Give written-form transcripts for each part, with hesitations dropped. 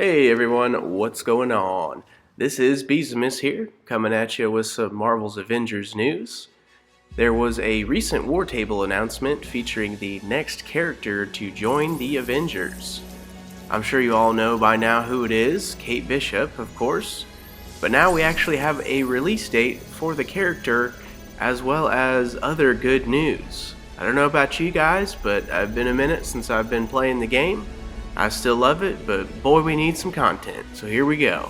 Hey everyone, what's going on? This is Beesimus here, coming at you with some Marvel's Avengers news. There was a recent War Table announcement featuring the next character to join the Avengers. I'm sure you all know by now who it is, Kate Bishop, of course. But now we actually have a release date for the character, as well as other good news. I don't know about you guys, but it's been a minute since I've been playing the game. I still love it, but boy, we need some content. So here we go.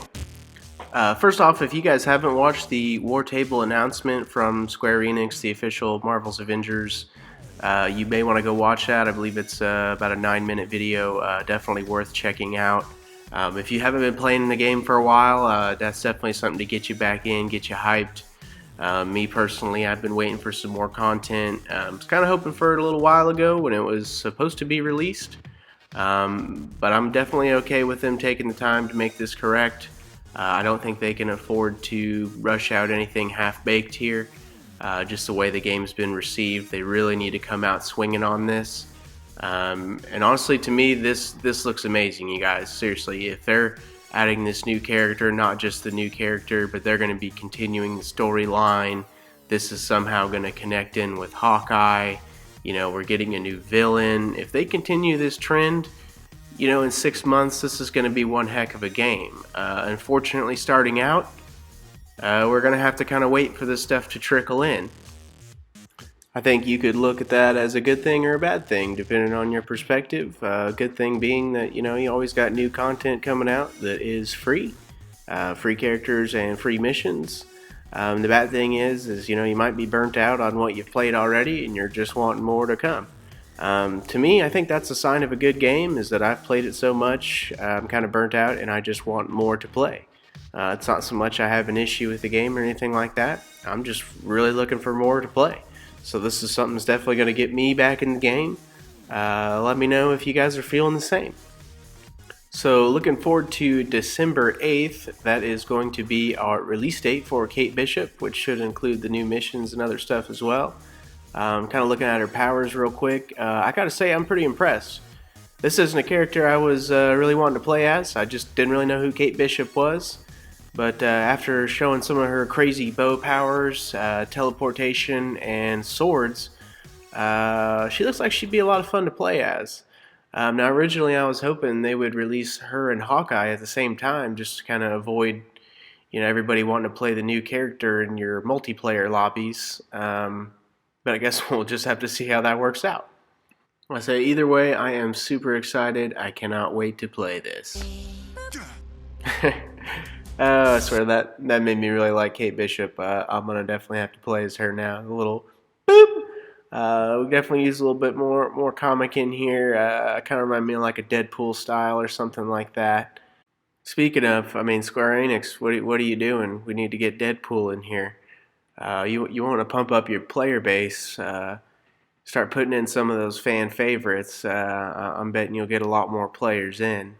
First off, if you guys haven't watched the War Table announcement from Square Enix, the official Marvel's Avengers, you may want to go watch that. I believe it's about a 9-minute video. Definitely worth checking out. If you haven't been playing the game for a while, that's definitely something to get you back in, get you hyped. Me personally, I've been waiting for some more content. I was kind of hoping for it a little while ago when it was supposed to be released. But I'm definitely okay with them taking the time to make this correct. I don't think they can afford to rush out anything half-baked here. Just the way the game's been received, they really need to come out swinging on this. And honestly, to me, this looks amazing, you guys. Seriously, if they're adding this new character, not just the new character, but they're going to be continuing the storyline, this is somehow going to connect in with Hawkeye. You know, we're getting a new villain. If they continue this trend, you know, in 6 months, this is going to be one heck of a game. Unfortunately, starting out, we're going to have to kind of wait for this stuff to trickle in. I think you could look at that as a good thing or a bad thing, depending on your perspective. Good thing being that, you know, you always got new content coming out that is free. Free characters and free missions. The bad thing is you know, you might be burnt out on what you've played already and you're just wanting more to come. To me, I think that's a sign of a good game, is that I've played it so much, I'm kind of burnt out and I just want more to play. It's not so much I have an issue with the game or anything like that. I'm just really looking for more to play. So this is something that's definitely going to get me back in the game. Let me know if you guys are feeling the same. So looking forward to December 8th. That is going to be our release date for Kate Bishop, which should include the new missions and other stuff as well. Kind of looking at her powers real quick. I gotta say, I'm pretty impressed. This isn't a character I was really wanting to play as. I just didn't really know who Kate Bishop was. But after showing some of her crazy bow powers, teleportation, and swords, she looks like she'd be a lot of fun to play as. Now, originally I was hoping they would release her and Hawkeye at the same time, just to kind of avoid, you know, everybody wanting to play the new character in your multiplayer lobbies. But I guess we'll just have to see how that works out. I say either way, I am super excited. I cannot wait to play this. I swear that made me really like Kate Bishop. I'm gonna definitely have to play as her now. A little boop. We definitely use a little bit more comic in here. Kind of remind me of like a Deadpool style or something like that. Speaking of, I mean, Square Enix, what are you doing? We need to get Deadpool in here. You want to pump up your player base. Start putting in some of those fan favorites. I'm betting you'll get a lot more players in.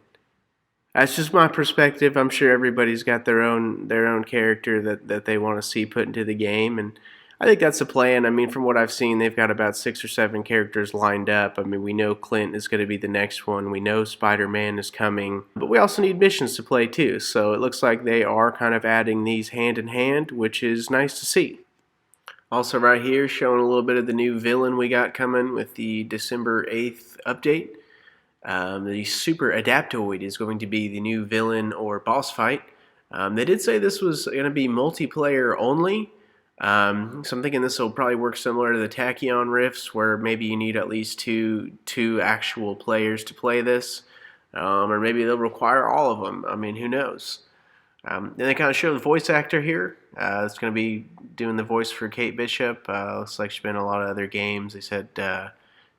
That's just my perspective. I'm sure everybody's got their own character that they want to see put into the game, and I think that's the plan. I mean, from what I've seen, they've got about 6 or 7 characters lined up. I mean, we know Clint is going to be the next one. We know Spider-Man is coming, but we also need missions to play too. So it looks like they are kind of adding these hand in hand, which is nice to see. Also right here, showing a little bit of the new villain we got coming with the December 8th update. The Super Adaptoid is going to be the new villain or boss fight. They did say this was going to be multiplayer only. So I'm thinking this will probably work similar to the Tachyon Rifts, where maybe you need at least two actual players to play this. Or maybe they'll require all of them. I mean, who knows? Then they kind of show the voice actor here. It's going to be doing the voice for Kate Bishop. Looks like she's been in a lot of other games. They said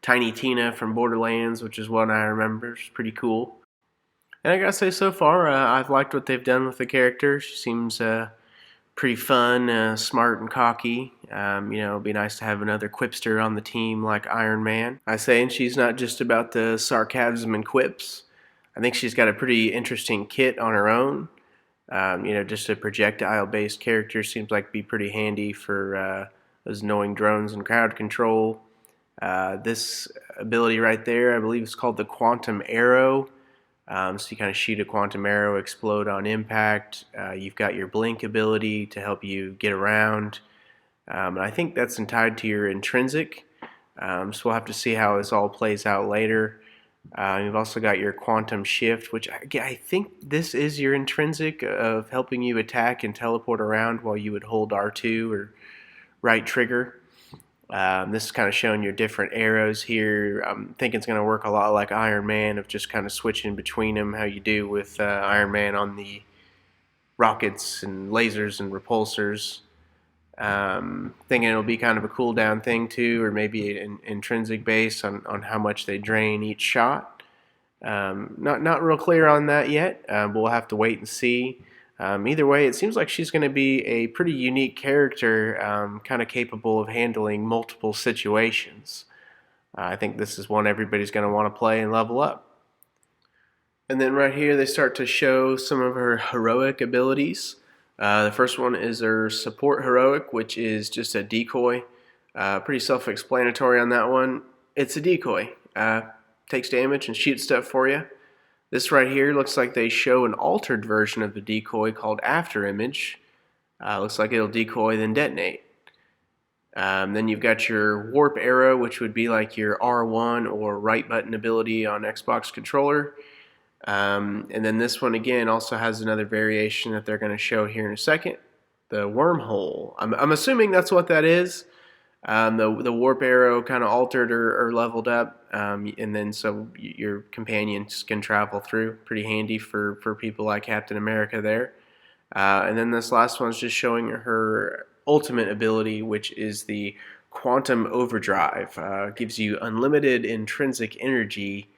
Tinytina from Borderlands, which is one I remember. It's pretty cool. And I gotta say, so far, I've liked what they've done with the character. She seems pretty fun, smart and cocky. You know, it'd be nice to have another quipster on the team like Iron Man. I say, and she's not just about the sarcasm and quips. I think she's got a pretty interesting kit on her own. You know, just a projectile-based character seems like to be pretty handy for those knowing drones and crowd control. This ability right there, I believe, is called the Quantum Arrow. So you kind of shoot a quantum arrow, explode on impact. You've got your blink ability to help you get around. And I think that's tied to your intrinsic. So we'll have to see how this all plays out later. You've also got your quantum shift, which I think this is your intrinsic of helping you attack and teleport around while you would hold R2 or right trigger. This is kind of showing your different arrows here. I'm thinking it's going to work a lot like Iron Man, of just kind of switching between them, how you do with Iron Man on the rockets and lasers and repulsors. Thinking it'll be kind of a cooldown thing too, or maybe an intrinsic base on how much they drain each shot. Not real clear on that yet, but we'll have to wait and see. Either way, it seems like she's going to be a pretty unique character, kind of capable of handling multiple situations. I think this is one everybody's going to want to play and level up. And then right here they start to show some of her heroic abilities. The first one is her support heroic, which is just a decoy. Pretty self-explanatory on that one. It's a decoy. Takes damage and shoots stuff for you. This right here looks like they show an altered version of the decoy called After Image. Looks like it'll decoy then detonate. Then you've got your warp arrow, which would be like your R1 or right button ability on Xbox controller. And then this one again also has another variation that they're going to show here in a second. The wormhole. I'm assuming that's what that is. The warp arrow kind of altered or leveled up, and then so your companions can travel through. Pretty handy for people like Captain America there. And then this last one's just showing her ultimate ability, which is the quantum overdrive. Gives you unlimited intrinsic energy,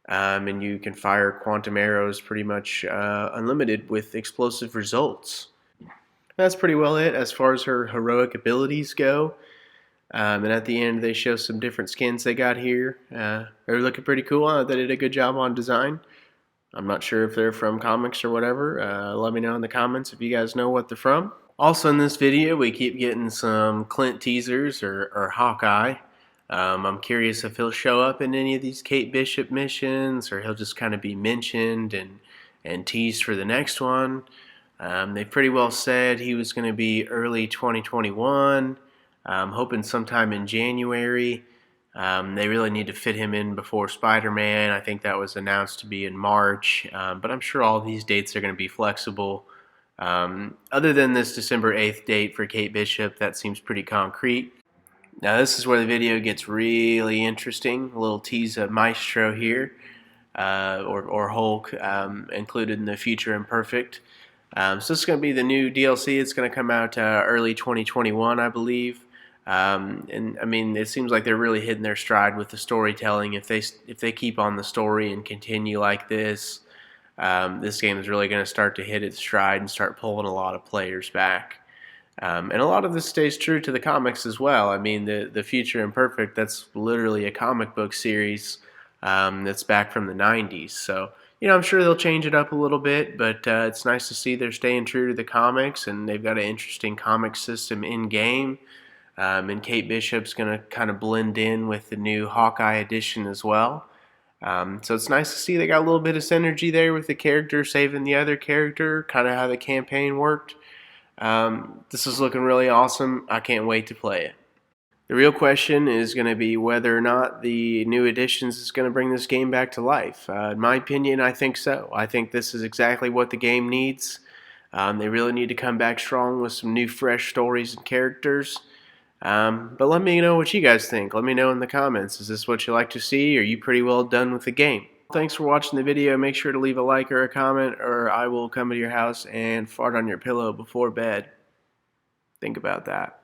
and you can fire quantum arrows pretty much unlimited with explosive results. That's pretty well it as far as her heroic abilities go. And at the end, they show some different skins they got here. They're looking pretty cool. They did a good job on design. I'm not sure if they're from comics or whatever. Let me know in the comments if you guys know what they're from. Also in this video, we keep getting some Clint teasers or Hawkeye. I'm curious if he'll show up in any of these Kate Bishop missions, or he'll just kind of be mentioned and teased for the next one. They pretty well said he was going to be early 2021. I'm hoping sometime in January. They really need to fit him in before Spider-Man. I think that was announced to be in March, but I'm sure all these dates are going to be flexible. Other than this December 8th date for Kate Bishop, that seems pretty concrete. Now this is where the video gets really interesting. A little tease of Maestro here, or Hulk, included in the Future Imperfect. So this is going to be the new DLC. It's going to come out early 2021, I believe. And I mean, it seems like they're really hitting their stride with the storytelling. If they keep on the story and continue like this, this game is really going to start to hit its stride and start pulling a lot of players back. And a lot of this stays true to the comics as well. I mean, the Future Imperfect, that's literally a comic book series that's back from the 90s. So, you know, I'm sure they'll change it up a little bit, but it's nice to see they're staying true to the comics, and they've got an interesting comic system in-game. And Kate Bishop's going to kind of blend in with the new Hawkeye edition as well. So it's nice to see they got a little bit of synergy there with the character saving the other character, kind of how the campaign worked. This is looking really awesome. I can't wait to play it. The real question is going to be whether or not the new additions is going to bring this game back to life. In my opinion, I think so. I think this is exactly what the game needs. They really need to come back strong with some new, fresh stories and characters. But let me know what you guys think. Let me know in the comments. Is this what you like to see? Are you pretty well done with the game? Thanks for watching the video. Make sure to leave a like or a comment, or I will come to your house and fart on your pillow before bed. Think about that.